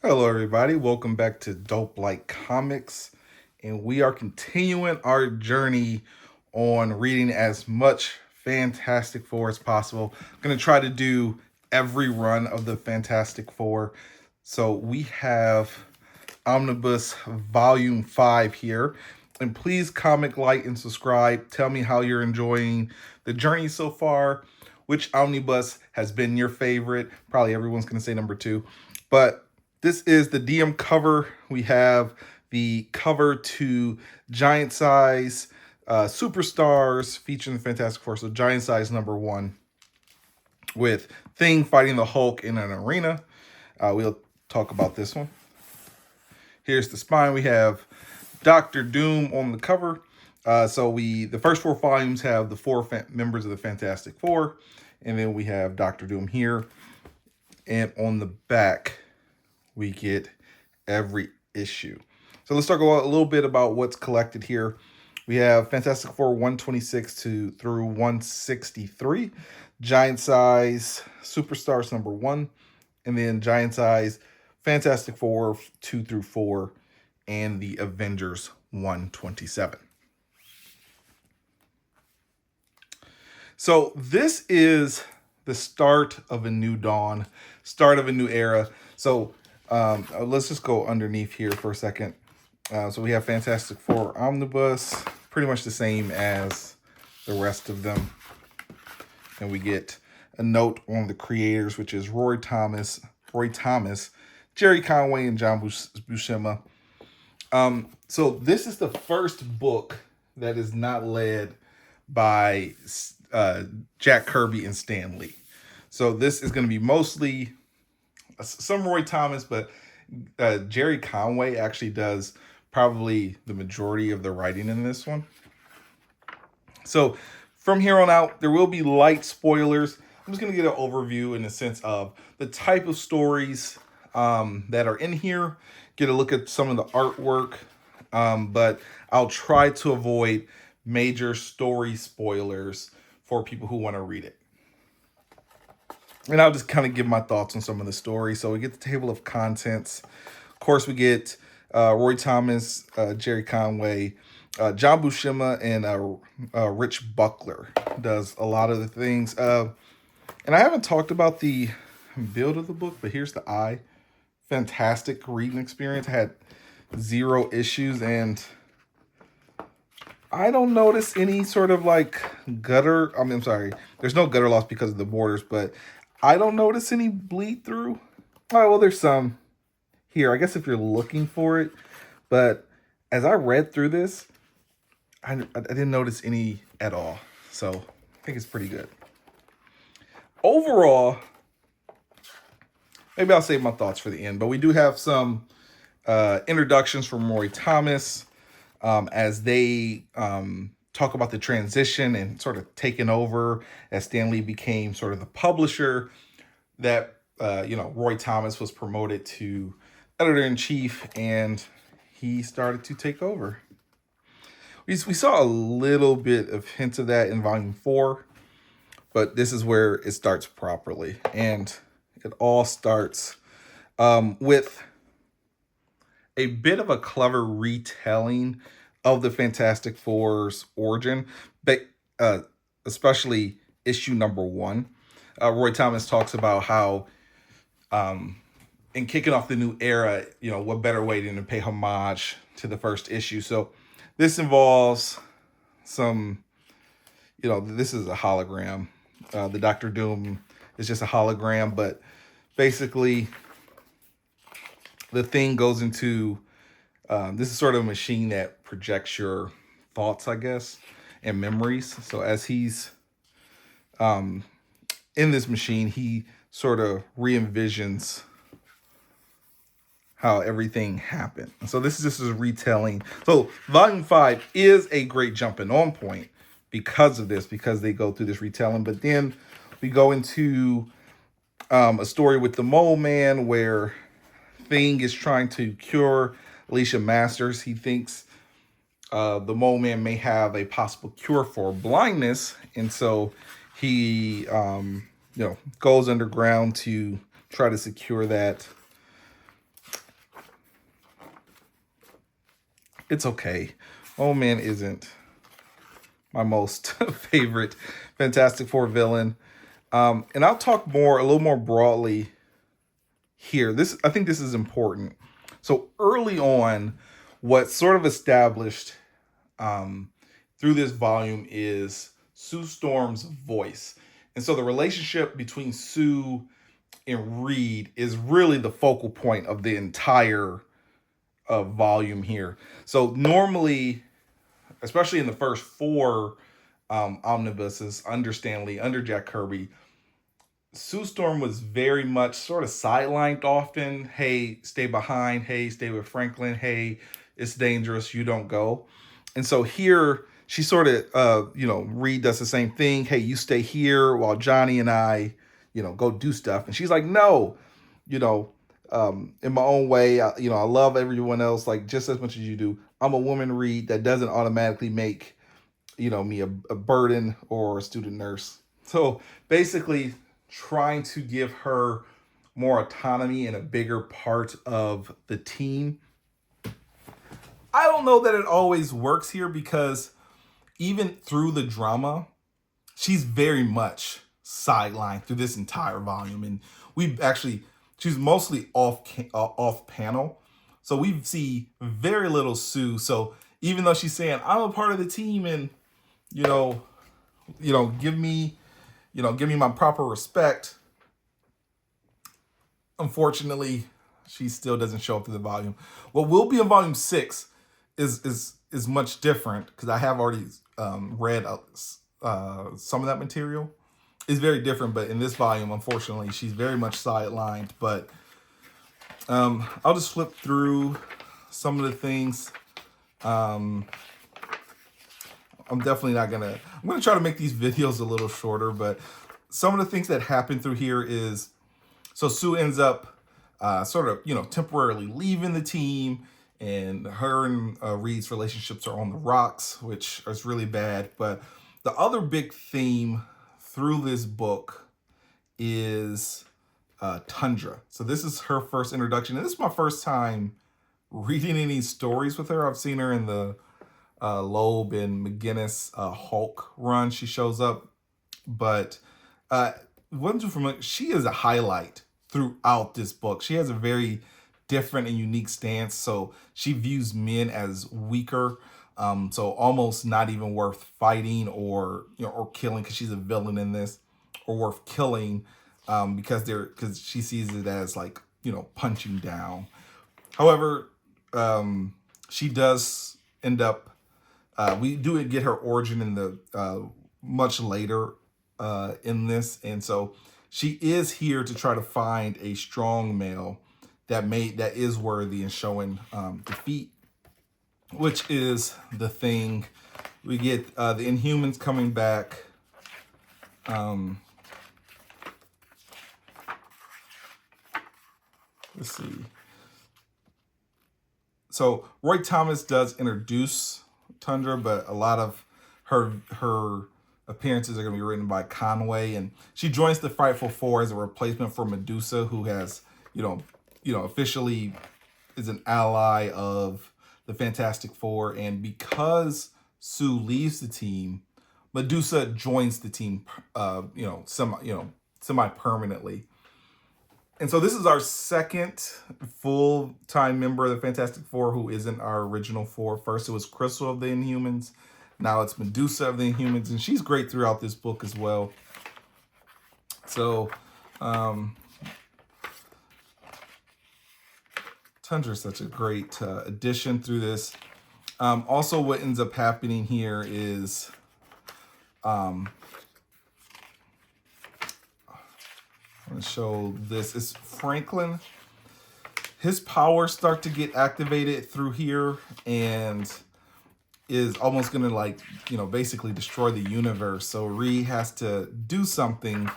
Hello, everybody. Welcome back to Dope Like Comics. And we are continuing our journey on reading as much Fantastic Four as possible. I'm going to try to do every run of the Fantastic Four. So we have Omnibus Volume 5 here. And please comment, like, and subscribe. Tell me how you're enjoying the journey so far. Which omnibus has been your favorite? Probably everyone's going to say number two. But this is the DM cover. We have the cover to Giant Size Superstars featuring the Fantastic Four. So Giant Size #1 with Thing fighting the Hulk in an arena. We'll talk about this one. Here's the spine. We have Doctor Doom on the cover. The first four volumes have the four members of the Fantastic Four, and then we have Doctor Doom here. And on the back, we get every issue. So let's talk about a little bit about what's collected here. We have Fantastic Four 126 through 163, Giant Size Superstars #1, and then Giant Size Fantastic Four 2 through 4, and the Avengers 127. So this is the start of a new dawn, start of a new era. So let's just go underneath here for a second. So we have Fantastic Four Omnibus, pretty much the same as the rest of them. And we get a note on the creators, which is Roy Thomas, Jerry Conway, and John Buscema. So this is the first book that is not led by Jack Kirby and Stan Lee. So this is going to be mostly some Roy Thomas, but Jerry Conway actually does probably the majority of the writing in this one. So from here on out, there will be light spoilers. I'm just going to get an overview in the sense of the type of stories that are in here, get a look at some of the artwork, but I'll try to avoid major story spoilers for people who want to read it. And I'll just kind of give my thoughts on some of the story. So we get the table of contents. Of course, we get Roy Thomas, Jerry Conway, John Buscema, and Rich Buckler does a lot of the things. And I haven't talked about the build of the book, but here's the eye. Fantastic reading experience. I had 0 issues, and I don't notice any sort of like gutter. I'm sorry. There's no gutter loss because of the borders, but I don't notice any bleed through. All right, well, there's some here, I guess, if you're looking for it. But as I read through this, I didn't notice any at all. So I think it's pretty good. Overall, maybe I'll save my thoughts for the end. But we do have some introductions from Roy Thomas as they talk about the transition and sort of taking over as Stan Lee became sort of the publisher, that Roy Thomas was promoted to editor-in-chief and he started to take over. We saw a little bit of hints of that in volume 4, but this is where it starts properly. And it all starts with a bit of a clever retelling of the Fantastic Four's origin, but especially issue #1. Roy Thomas talks about how in kicking off the new era, what better way than to pay homage to the first issue. So this involves some, this is a hologram. The Doctor Doom is just a hologram, but basically the Thing goes into, this is sort of a machine that projects your thoughts, I guess, and memories. So as he's in this machine, he sort of re-envisions how everything happened. So this is just a retelling. So volume 5 is a great jumping on point because of this, because they go through this retelling. But then we go into a story with the Mole Man where Thing is trying to cure Alicia Masters. He thinks the Mole Man may have a possible cure for blindness, and so he goes underground to try to secure that. It's okay. Old Man isn't my most favorite Fantastic Four villain. And I'll talk a little more broadly here. I think this is important. So early on, what sort of established um, through this volume is Sue Storm's voice. And so the relationship between Sue and Reed is really the focal point of the entire volume here. So normally, especially in the first four omnibuses under Stan Lee, under Jack Kirby, Sue Storm was very much sort of sidelined often. Hey, stay behind. Hey, stay with Franklin. Hey, it's dangerous. You don't go. And so here she sort of, Reed does the same thing. Hey, you stay here while Johnny and I, go do stuff. And she's like, no, you know, in my own way, I love everyone else like just as much as you do. I'm a woman, Reed. That doesn't automatically make, me a burden or a student nurse. So basically, trying to give her more autonomy and a bigger part of the team. I don't know that it always works here because even through the drama, she's very much sidelined through this entire volume, and she's mostly off panel, so we see very little Sue. So even though she's saying I'm a part of the team, and you know, give me my proper respect, unfortunately, she still doesn't show up to the volume. What will be in volume 6 is much different because I have already read some of that material. It's very different, but in this volume, unfortunately, she's very much sidelined. But I'll just flip through some of the things. I'm definitely not gonna. I'm gonna try to make these videos a little shorter, but some of the things that happen through here is so Sue ends up sort of temporarily leaving the team, and her and Reed's relationships are on the rocks, which is really bad. But the other big theme through this book is Tundra. So this is her first introduction, and this is my first time reading any stories with her. I've seen her in the Loeb and McGinnis Hulk run. She shows up, but wasn't too familiar. She is a highlight throughout this book. She has a very different and unique stance. So she views men as weaker, so almost not even worth fighting or killing because she's a villain in this, or worth killing because she sees it as like punching down. However, she does end up. We do get her origin in the much later in this, and so she is here to try to find a strong male that is worthy and showing defeat, which is the thing. We get the Inhumans coming back. Let's see. So Roy Thomas does introduce Tundra, but a lot of her appearances are going to be written by Conway, and she joins the Frightful Four as a replacement for Medusa, who has officially is an ally of the Fantastic Four. And because Sue leaves the team, Medusa joins the team, semi permanently. And so this is our second full-time member of the Fantastic Four who isn't our original four. First, it was Crystal of the Inhumans. Now it's Medusa of the Inhumans, and she's great throughout this book as well. So, Tundra is such a great addition through this. Also, what ends up happening here is I'm going to show this. It's Franklin. His powers start to get activated through here and is almost going to basically destroy the universe. So Reed has to do something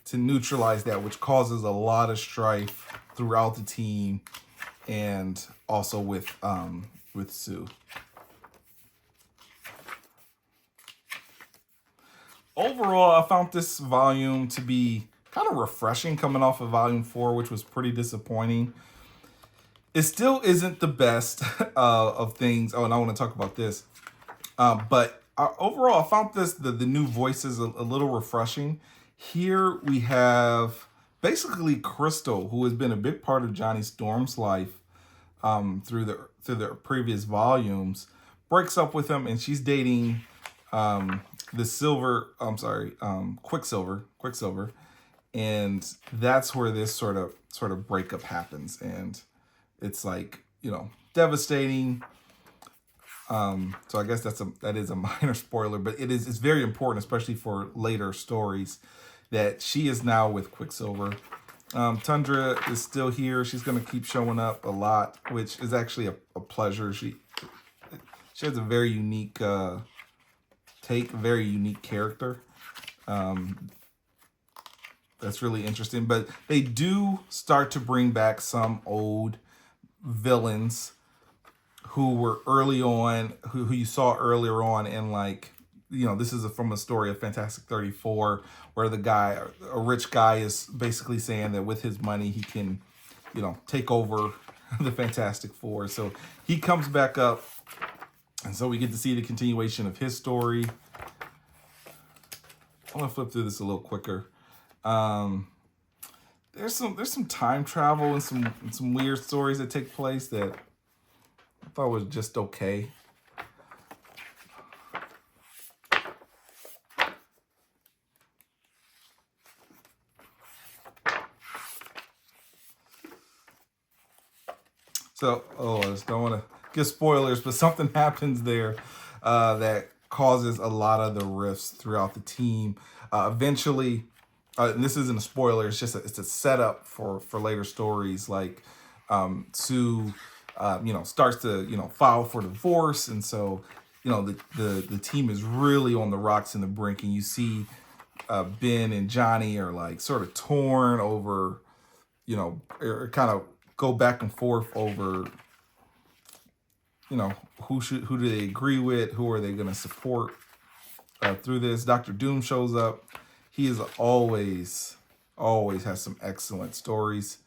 to neutralize that, which causes a lot of strife throughout the team and also with Sue. Overall, I found this volume to be kind of refreshing coming off of volume 4, which was pretty disappointing. It still isn't the best of things. Oh, and I want to talk about this. But overall, I found the new voices a little refreshing. Here we have basically Crystal, who has been a big part of Johnny Storm's life through the previous volumes, breaks up with him, and she's dating the Silver. I'm sorry, Quicksilver, and that's where this sort of breakup happens, and it's like, devastating. So I guess that is a minor spoiler, but it's very important, especially for later stories, that she is now with Quicksilver. Tundra is still here. She's going to keep showing up a lot, which is actually a pleasure. She has a very unique very unique character. That's really interesting. But they do start to bring back some old villains who were early on, who you saw earlier on in, like, this is from a story of Fantastic 34, where a rich guy is basically saying that with his money he can, take over the Fantastic Four. So he comes back up, and so we get to see the continuation of his story. I'm gonna flip through this a little quicker. There's some time travel and some weird stories that take place that I thought was just okay. So, I just don't want to give spoilers, but something happens there that causes a lot of the rifts throughout the team. Eventually, and this isn't a spoiler, it's a setup for later stories, like Sue starts to file for divorce, and so the team is really on the rocks and the brink, and you see Ben and Johnny are like sort of torn over, or kind of go back and forth over, who do they agree with, who are they going to support through this. Dr. Doom shows up. He is always has some excellent stories.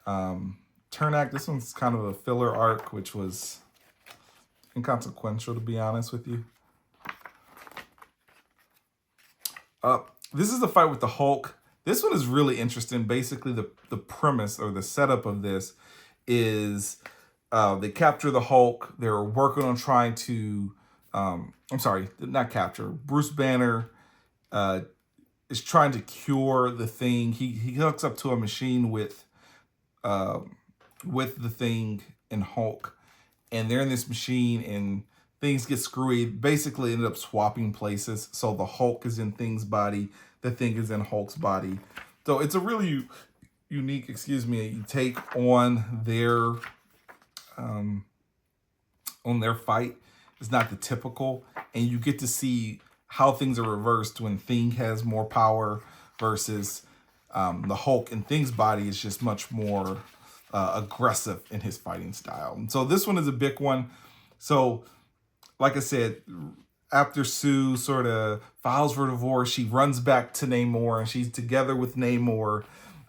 Turnak, this one's kind of a filler arc, which was inconsequential, to be honest with you. This is the fight with the Hulk. This one is really interesting. Basically, the premise or the setup of this is they capture the Hulk. They're working on trying to, I'm sorry, not capture. Bruce Banner is trying to cure the Thing. He hooks up to a machine with the Thing and Hulk, and they're in this machine, and things get screwy. Basically, ended up swapping places. So the Hulk is in Thing's body, the Thing is in Hulk's body. So it's a really unique, take on their fight. It's not the typical, and you get to see how things are reversed when Thing has more power versus the Hulk in Thing's body is just much more aggressive in his fighting style. And so this one is a big one. So, like I said, after Sue sort of files for divorce, she runs back to Namor, and she's together with Namor.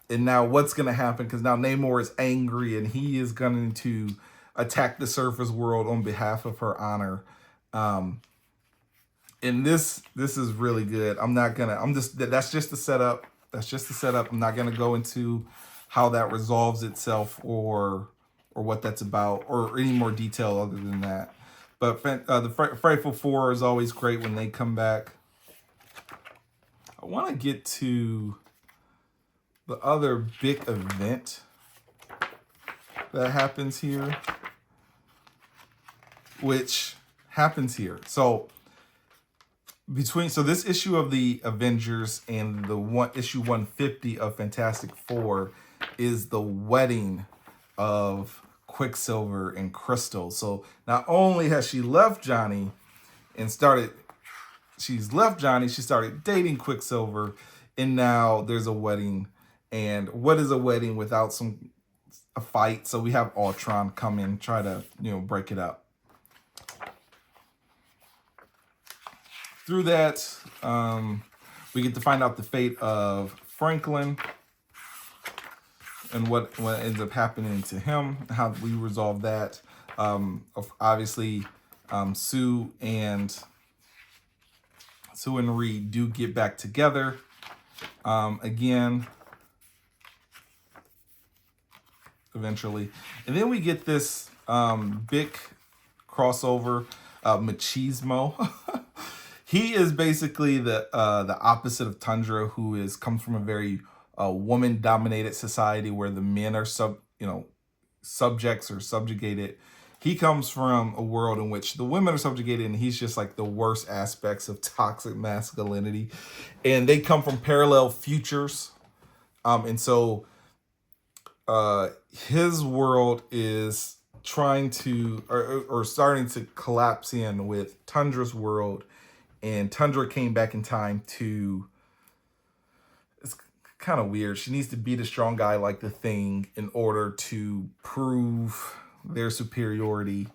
And now what's going to happen? Because now Namor is angry, and he is going to attack the surface world on behalf of her honor. And this is really good. That's just the setup. I'm not going to go into how that resolves itself or what that's about or any more detail other than that. But the Frightful Four is always great when they come back. I want to get to the other big event that happens here, which happens here. So this issue of the Avengers and the issue 150 of Fantastic Four is the wedding of Quicksilver and Crystal. So not only has she left Johnny and started dating Quicksilver, and now there's a wedding. And what is a wedding without a fight? So we have Ultron come in, try to break it up. Through that, we get to find out the fate of Franklin. and what ends up happening to him, how we resolve that. Obviously, Sue and Reed do get back together again eventually, and then we get this big crossover, Machismo. He is basically the opposite of Tundra, who comes from a very woman-dominated society where the men are subjects or subjugated. He comes from a world in which the women are subjugated, and he's just like the worst aspects of toxic masculinity. And they come from parallel futures. And so his world is trying to, or starting to collapse in with Tundra's world. And Tundra came back in time to, it's kind of weird. She needs to beat a strong guy like the Thing in order to prove their superiority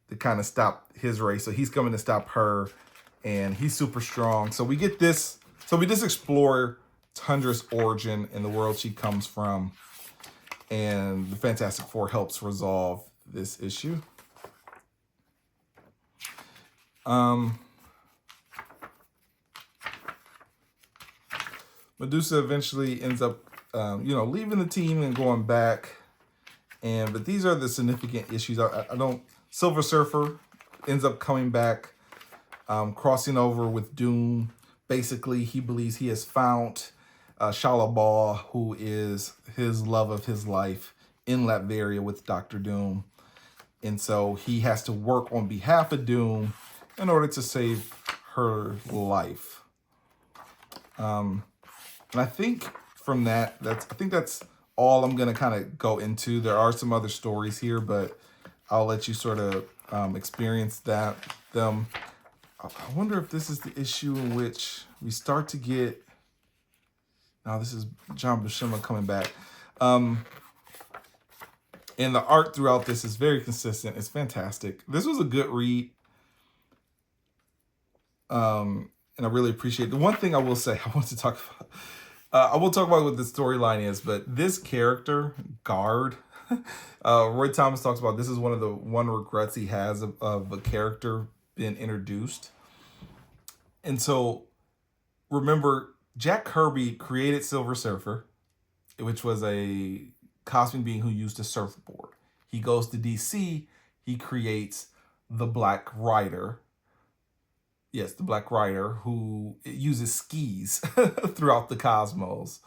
to kind of stop his race. So he's coming to stop her, and he's super strong. So we get this. So we just explore Tundra's origin and the world she comes from. And the Fantastic Four helps resolve this issue. Medusa eventually ends up, leaving the team and going back. But these are the significant issues. I don't. Silver Surfer ends up coming back, crossing over with Doom. Basically, he believes he has found Shalabal, who is his love of his life, in Latveria with Dr. Doom. And so he has to work on behalf of Doom in order to save her life. And I think from that's all I'm going to kind of go into. There are some other stories here, but I'll let you sort of experience them. I wonder if this is the issue in which we start to get... Now, this is John Buscema coming back. And the art throughout this is very consistent. It's fantastic. This was a good read. And I really appreciate it. The one thing I will say, I want to talk about... I will talk about what the storyline is, but this character, Guard, Roy Thomas talks about this is one of the regrets he has of a character being introduced. And so, remember, Jack Kirby created Silver Surfer, which was a cosmic being who used a surfboard. He goes to DC, he creates the Black Rider. Yes, the Black Rider, who uses skis throughout the cosmos.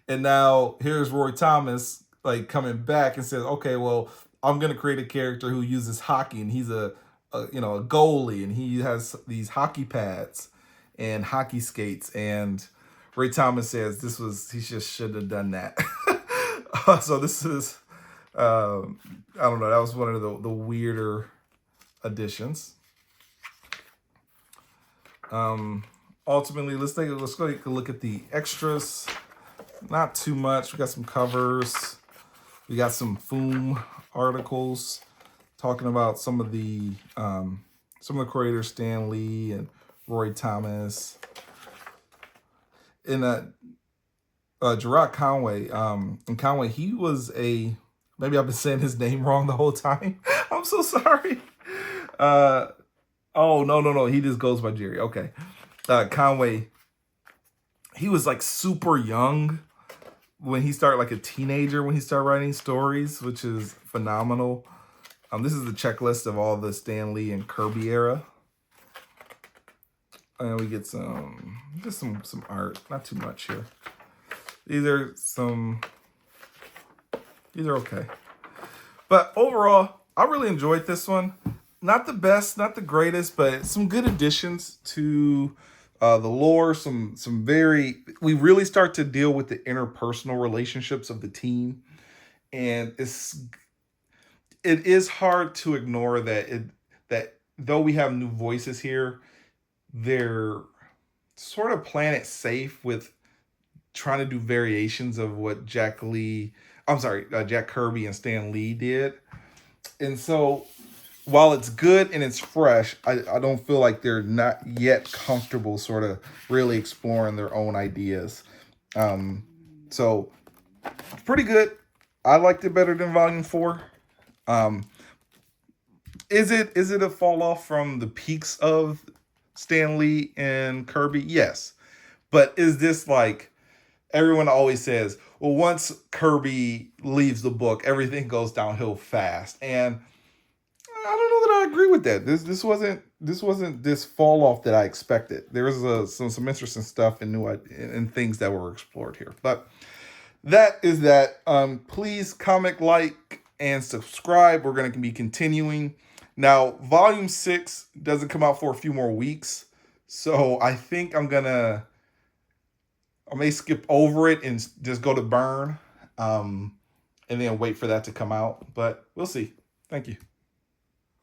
And now here's Roy Thomas like coming back and says, okay, well, I'm going to create a character who uses hockey, and he's a goalie, and he has these hockey pads and hockey skates. And Roy Thomas says he just should have done that. So this is, I don't know, that was one of the weirder additions. Ultimately, let's go take a look at the extras. Not too much. We got some covers. We got some Foom articles talking about some of the creators, Stan Lee and Roy Thomas. And Gerard Conway. And Conway, he was maybe I've been saying his name wrong the whole time. I'm so sorry. Oh, no. He just goes by Jerry. Okay. Conway, he was like super young when he started, like a teenager when he started writing stories, which is phenomenal. This is the checklist of all the Stan Lee and Kirby era. And we get some art. Not too much here. These are okay. But overall, I really enjoyed this one. Not the best, not the greatest, but some good additions to the lore. We really start to deal with the interpersonal relationships of the team. And it is hard to ignore that though we have new voices here, they're sort of playing it safe with trying to do variations of what Jack Kirby and Stan Lee did. And so while it's good and it's fresh, I don't feel like they're not yet comfortable sort of really exploring their own ideas. So pretty good. I liked it better than Volume 4. Um, is it a fall off from the peaks of Stan Lee and Kirby? Yes. But is this like everyone always says, well, once Kirby leaves the book, everything goes downhill fast. And I don't know that I agree with that. This wasn't this fall off that I expected. There was some interesting stuff and and things that were explored here. But that is that. Please comment, like, and subscribe. We're going to be continuing. Now, Volume 6 doesn't come out for a few more weeks. So I think I may skip over it and just go to Burn, and then wait for that to come out. But we'll see. Thank you.